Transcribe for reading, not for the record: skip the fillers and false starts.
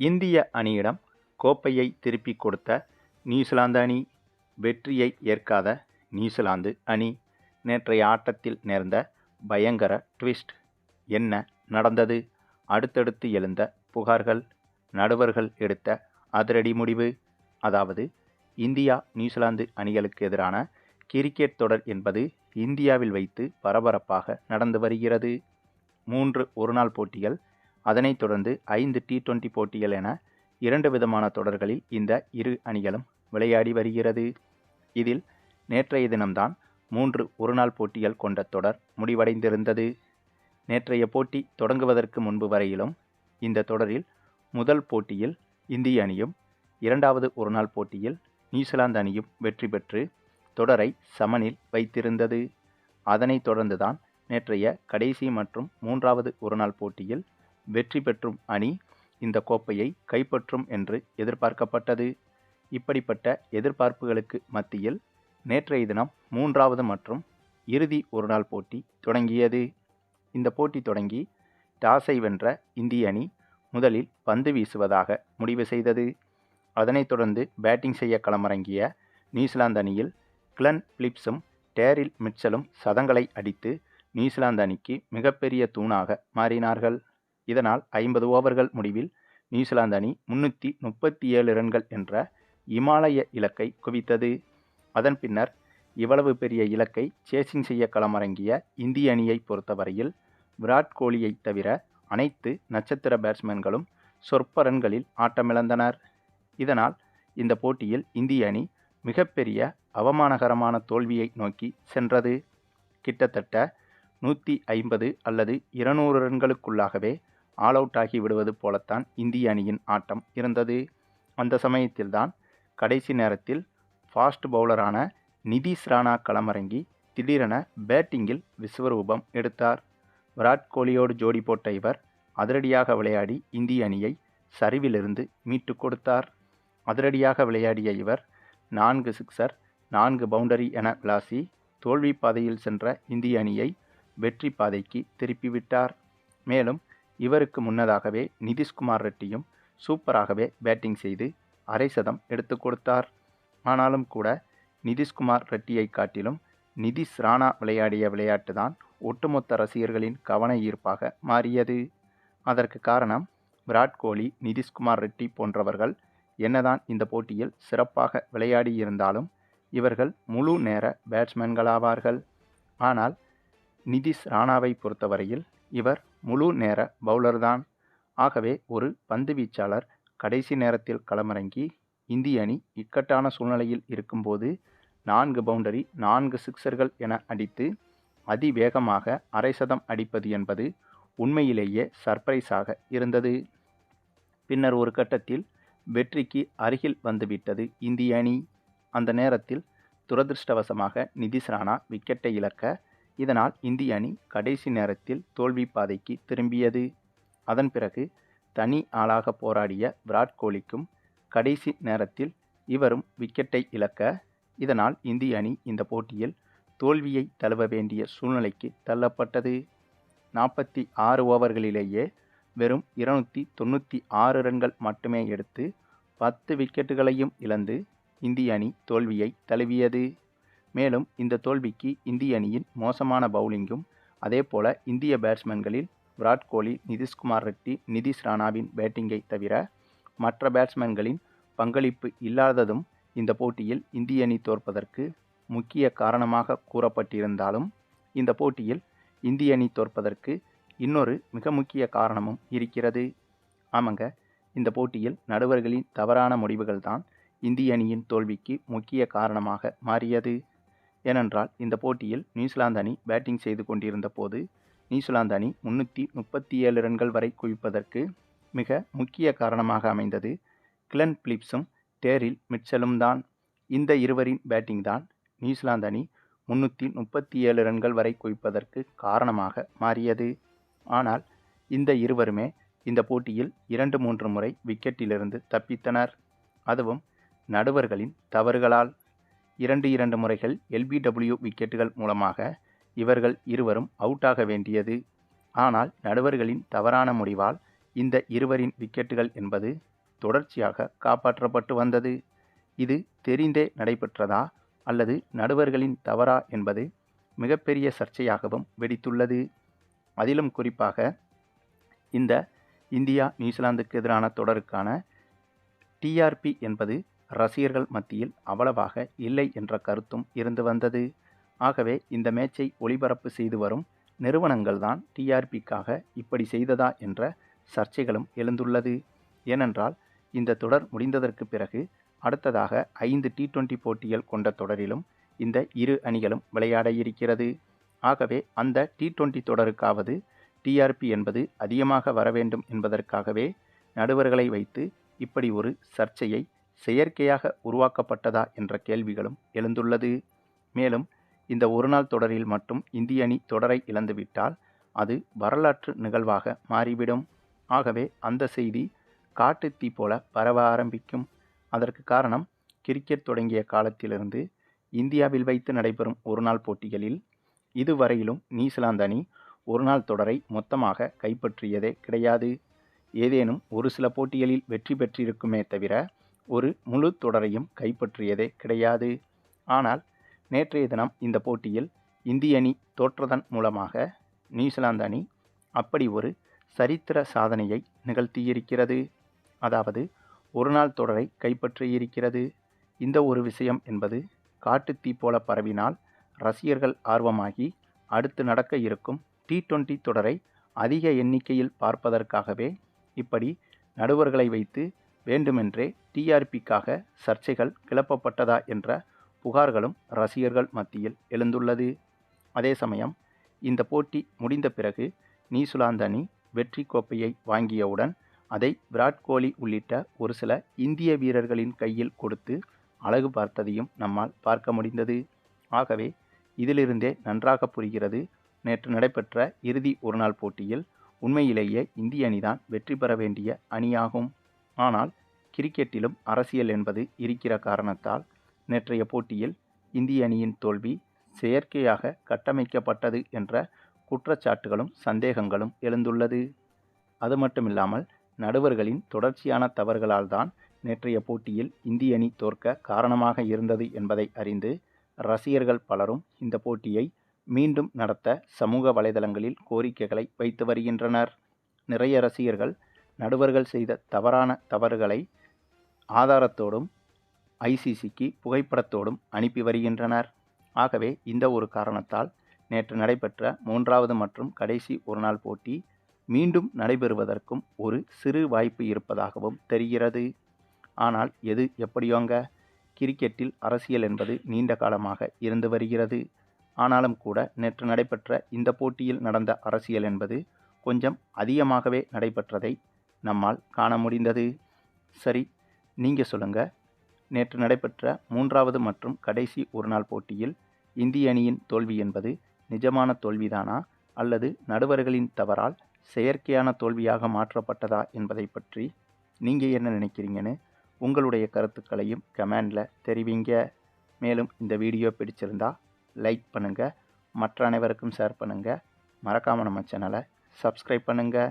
இந்திய அணியிடம் கோப்பையை திருப்பிக் கொடுத்த நியூசிலாந்து அணி, வெற்றியை ஏற்காத நியூசிலாந்து அணி. நேற்றைய ஆட்டத்தில் நேர்ந்த பயங்கர ட்விஸ்ட். என்ன நடந்தது? அடுத்தடுத்து எழுந்த புகார்கள், நடுவர்கள் எடுத்த அதிரடி முடிவு. அதாவது, இந்தியா நியூசிலாந்து அணிகளுக்கு எதிரான கிரிக்கெட் தொடர் என்பது இந்தியாவில் வைத்து பரபரப்பாக நடந்து வருகிறது. 3 ஒருநாள் போட்டிகள், அதனைத் தொடர்ந்து 5 T20 போட்டிகள் என 2 விதமான தொடர்களில் இந்த இரு அணிகளும் விளையாடி வருகிறது. இதில் நேற்றைய தினம்தான் 3 ஒருநாள் போட்டிகள் கொண்ட தொடர் முடிவடைந்திருந்தது. நேற்றைய போட்டி தொடங்குவதற்கு முன்பு வரையிலும் இந்த தொடரில் முதல் போட்டியில் இந்திய அணியும், இரண்டாவது ஒருநாள் போட்டியில் நியூசிலாந்து அணியும் வெற்றி பெற்று தொடரை சமனில் வைத்திருந்தது. அதனைத் தொடர்ந்துதான் நேற்றைய கடைசி மற்றும் 3வது ஒருநாள் போட்டியில் வெற்றி பெற்றும் அணி இந்த கோப்பையை கைப்பற்றும் என்று எதிர்பார்க்கப்பட்டது. இப்படிப்பட்ட எதிர்பார்ப்புகளுக்கு மத்தியில் நேற்றைய தினம் 3வது மற்றும் இறுதி ஒருநாள் போட்டி தொடங்கியது. இந்த போட்டி தொடங்கி டாஸை வென்ற இந்திய அணி முதலில் பந்து வீசுவதாக முடிவு செய்தது. அதனைத் தொடர்ந்து பேட்டிங் செய்ய களமிறங்கிய நியூசிலாந்து அணியில் கிளென் பிலிப்ஸும் டேரில் மிட்சலும் சதங்களை அடித்து நியூசிலாந்து அணிக்கு மிகப்பெரிய தூணாக மாறினார்கள். இதனால் 50 ஓவர்கள் முடிவில் நியூசிலாந்து அணி 337 ரன்கள் என்ற இமாலய இலக்கை குவித்தது. அதன் பின்னர் இவ்வளவு பெரிய இலக்கை சேசிங் செய்ய களமிறங்கிய இந்திய அணியை பொறுத்தவரையில் விராட் கோலியை தவிர அனைத்து நட்சத்திர பேட்ஸ்மேன்களும் சொற்ப ரன்களில் ஆட்டமிழந்தனர். இதனால் இந்த போட்டியில் இந்திய அணி மிகப்பெரிய அவமானகரமான தோல்வியை நோக்கி சென்றது. கிட்டத்தட்ட 150 அல்லது 200 ரன்களுக்குள்ளாகவே ஆல் அவுட் ஆகி விடுவது போலத்தான் இந்திய அணியின் ஆட்டம் இருந்தது. அந்த சமயத்தில்தான் கடைசி நேரத்தில் ஃபாஸ்ட் பவுலரான நிதிஷ் ராணா களமிறங்கி திடீரென பேட்டிங்கில் விஸ்வரூபம் எடுத்தார். விராட் கோலியோடு ஜோடி போட்ட இவர் அதிரடியாக விளையாடி இந்திய அணியை சரிவிலிருந்து மீட்டு கொடுத்தார். அதிரடியாக விளையாடிய இவர் 4 சிக்சர் 4 பவுண்டரி என விளாசி தோல்வி பாதையில் சென்ற இந்திய அணியை வெற்றி பாதைக்கு திருப்பிவிட்டார். மேலும் இவருக்கு முன்னதாகவே நிதிஷ்குமார் ரெட்டியும் சூப்பராகவே பேட்டிங் செய்து அரை சதம் எடுத்து கொடுத்தார். ஆனாலும் கூட நிதிஷ்குமார் ரெட்டியை காட்டிலும் நிதிஷ் ராணா விளையாடிய விளையாட்டு தான் ஒட்டுமொத்த ரசிகர்களின் கவன ஈர்ப்பாக மாறியது. அதற்கு காரணம், விராட் கோலி, நிதிஷ்குமார் ரெட்டி போன்றவர்கள் என்னதான் இந்த போட்டியில் சிறப்பாக விளையாடியிருந்தாலும் இவர்கள் முழு நேர பேட்ஸ்மேன்களாவார்கள். ஆனால் நிதிஷ் ராணாவை பொறுத்தவரையில் இவர் முழு நேர பவுலர்தான். ஆகவே ஒரு பந்து வீச்சாளர் கடைசி நேரத்தில் களமிறங்கி இந்திய அணி இக்கட்டான சூழ்நிலையில் இருக்கும்போது 4 பவுண்டரி 4 சிக்சர்கள் என அடித்து அதிவேகமாக அரை சதம் அடிப்பது என்பது உண்மையிலேயே சர்ப்ரைஸாக இருந்தது. பின்னர் ஒரு கட்டத்தில் வெற்றிக்கு அருகில் வந்துவிட்டது இந்திய அணி. அந்த நேரத்தில் துரதிருஷ்டவசமாக நிதிஷ் ராணா விக்கெட்டை இழக்க, இதனால் இந்திய அணி கடைசி நேரத்தில் தோல்வி பாதைக்கு திரும்பியது. அதன் பிறகு தனி ஆளாக போராடிய விராட் கோலிக்கும் கடைசி நேரத்தில் இவரும் விக்கெட்டை இழக்க, இதனால் இந்திய அணி இந்த போட்டியில் தோல்வியை தழுவ வேண்டிய சூழ்நிலைக்கு தள்ளப்பட்டது. 46 ஓவர்களிலேயே வெறும் 296 ரன்கள் மட்டுமே எடுத்து 10 விக்கெட்டுகளையும் இழந்து இந்திய அணி தோல்வியை தழுவியது. மேலும் இந்த தோல்விக்கு இந்திய அணியின் மோசமான பவுலிங்கும், அதேபோல இந்திய பேட்ஸ்மேன்களில் விராட் கோலி, நிதிஷ்குமார் ரெட்டி, நிதிஷ் ராணாவின் பேட்டிங்கை தவிர மற்ற பேட்ஸ்மேன்களின் பங்களிப்பு இல்லாததும் இந்த போட்டியில் இந்திய அணி தோற்பதற்கு முக்கிய காரணமாக கூறப்பட்டிருந்தாலும், இந்த போட்டியில் இந்திய அணி தோற்பதற்கு இன்னொரு மிக முக்கிய காரணமும் இருக்கிறது. ஆமாங்க, இந்த போட்டியில் நடுவர்களின் தவறான முடிவுகள்தான் இந்திய அணியின் தோல்விக்கு முக்கிய காரணமாக மாறியது. ஏனென்றால் இந்த போட்டியில் நியூசிலாந்து அணி பேட்டிங் செய்து கொண்டிருந்த போது நியூசிலாந்து அணி 337 ரன்கள் வரை குவிப்பதற்கு மிக முக்கிய காரணமாக அமைந்தது கிளென் பிலிப்ஸும் டேரில் மிட்சலும் தான். இந்த இருவரின் பேட்டிங் தான் நியூசிலாந்து அணி 337 ரன்கள் வரை குவிப்பதற்கு காரணமாக மாறியது. ஆனால் இந்த இருவருமே இந்த போட்டியில் 2-3 முறை விக்கெட்டிலிருந்து தப்பித்தனர். அதுவும் நடுவர்களின் தவறுகளால். 2 முறைகள் LBW விக்கெட்டுகள் மூலமாக இவர்கள் இருவரும் அவுட் ஆக வேண்டியது. ஆனால் நடுவர்களின் தவறான முடிவால் இந்த இருவரின் விக்கெட்டுகள் என்பது தொடர்ச்சியாக காப்பாற்றப்பட்டு வந்தது. இது தெரிந்தே நடைபெற்றதா அல்லது நடுவர்களின் தவறா என்பது மிகப்பெரிய சர்ச்சையாகவும் வெடித்துள்ளது. அதிலும் குறிப்பாக இந்த இந்தியா நியூசிலாந்துக்கு எதிரான தொடருக்கான டிஆர்பி என்பது ரசிகர்கள் மத்தியில் அவ்வளவாக இல்லை என்ற கருத்தும் இருந்து வந்தது. ஆகவே இந்த மேட்சை ஒளிபரப்பு செய்து வரும் நிறுவனங்கள் தான் டிஆர்பிக்காக இப்படி செய்ததா என்ற சர்ச்சைகளும் எழுந்துள்ளது. ஏனென்றால் இந்த தொடர் முடிந்ததற்கு பிறகு அடுத்ததாக 5 T20 போட்டிகள் கொண்ட தொடரிலும் இந்த இரு அணிகளும் விளையாட இருக்கிறது. ஆகவே அந்த T20 தொடருக்காவது டிஆர்பி என்பது அதிகமாக வர வேண்டும் என்பதற்காகவே நடுவர்களை வைத்து இப்படி ஒரு சர்ச்சையை செயற்கையாக உருவாக்கப்பட்டதா என்ற கேள்விகளும் எழுந்துள்ளது. மேலும் இந்த ஒருநாள் தொடரில் மட்டும் இந்திய அணி தொடரை இழந்துவிட்டால் அது வரலாற்று நிகழ்வாக மாறிவிடும். ஆகவே அந்த செய்தி காட்டுத்தீ போல பரவ ஆரம்பிக்கும். அதற்கு காரணம் கிரிக்கெட் தொடங்கிய காலத்திலிருந்து இந்தியாவில் வைத்து நடைபெறும் ஒருநாள் போட்டிகளில் இதுவரையிலும் நியூசிலாந்து அணி ஒருநாள் தொடரை மொத்தமாக கைப்பற்றியதே கிடையாது. ஏதேனும் ஒரு சில போட்டிகளில் வெற்றி பெற்றிருக்குமே தவிர ஒரு முழு தொடரையும் கைப்பற்றியதே கிடையாது. ஆனால் நேற்றைய தினம் இந்த போட்டியில் இந்திய அணி தோற்றதன் மூலமாக நியூசிலாந்து அணி அப்படி ஒரு சரித்திர சாதனையை நிகழ்த்தியிருக்கிறது. அதாவது ஒருநாள் தொடரை கைப்பற்றியிருக்கிறது. இந்த ஒரு விஷயம் என்பது காட்டுத்தீ போல பரவினால் ரசிகர்கள் ஆர்வமாகி அடுத்து நடக்க இருக்கும் T20 தொடரை அதிக எண்ணிக்கையில் பார்ப்பதற்காகவே இப்படி நடுவர்களை வைத்து வேண்டுமென்றே டிஆர்பிக்காக சர்ச்சைகள் கிளப்பப்பட்டதா என்ற புகார்களும் ரசிகர்கள் மத்தியில் எழுந்துள்ளது. அதே சமயம் இந்த போட்டி முடிந்த பிறகு நியூசிலாந்து அணி வெற்றி கோப்பையை வாங்கியவுடன் அதை விராட் கோலி உள்ளிட்ட ஒரு சில இந்திய வீரர்களின் கையில் கொடுத்து அழகு பார்த்ததையும் நம்மால் பார்க்க முடிந்தது. ஆகவே இதிலிருந்தே நன்றாக புரிகிறது, நேற்று நடைபெற்ற இறுதி ஒருநாள் போட்டியில் உண்மையிலேயே இந்திய அணிதான் வெற்றி பெற வேண்டிய அணியாகும். ஆனால் கிரிக்கெட்டிலும் அரசியல் என்பது இருக்கிற காரணத்தால் நேற்றைய போட்டியில் இந்திய அணியின் தோல்வி செயற்கையாக கட்டமைக்கப்பட்டது என்ற குற்றச்சாட்டுகளும் சந்தேகங்களும் எழுந்துள்ளது. அது மட்டுமில்லாமல் நடுவர்களின் தொடர்ச்சியான தவறுகளால் தான் நேற்றைய போட்டியில் இந்திய அணி தோற்க காரணமாக இருந்தது என்பதை அறிந்து ரசிகர்கள் பலரும் இந்த போட்டியை மீண்டும் நடத்த சமூக வலைதளங்களில் கோரிக்கைகளை வைத்து வருகின்றனர். நிறைய ரசிகர்கள் நடுவர்கள் செய்த தவறான தவறுகளை ஆதாரத்தோடும் ஐசிசிக்கு புகைப்படத்தோடும் அனுப்பி வருகின்றனர். ஆகவே இந்த ஒரு காரணத்தால் நேற்று நடைபெற்ற 3வது மற்றும் கடைசி ஒருநாள் போட்டி மீண்டும் நடைபெறுவதற்கும் ஒரு சிறு வாய்ப்பு இருப்பதாகவும் தெரிகிறது. ஆனால் எது எப்படியோங்க, கிரிக்கெட்டில் அரசியல் என்பது நீண்ட காலமாக இருந்து வருகிறது. ஆனாலும் கூட நேற்று நடைபெற்ற இந்த போட்டியில் நடந்த அரசியல் என்பது கொஞ்சம் அதிகமாகவே நடைபெற்றதை நம்மால் காண முடிந்தது. சரி, நீங்கள் சொல்லுங்கள், நேற்று நடைபெற்ற 3வது மற்றும் கடைசி ஒருநாள் போட்டியில் இந்திய அணியின் தோல்வி என்பது நிஜமான தோல்விதானா அல்லது நடுவர்களின் தவறால் செயற்கையான தோல்வியாக மாற்றப்பட்டதா என்பதை பற்றி நீங்கள் என்ன நினைக்கிறீங்கன்னு உங்களுடைய கருத்துக்களையும் கமெண்டில் தெரிவிங்க. மேலும் இந்த வீடியோ பிடிச்சிருந்தா லைக் பண்ணுங்கள், மற்ற அனைவருக்கும் ஷேர் பண்ணுங்கள், மறக்காமல் நம்ம சேனலை சப்ஸ்கிரைப் பண்ணுங்கள்.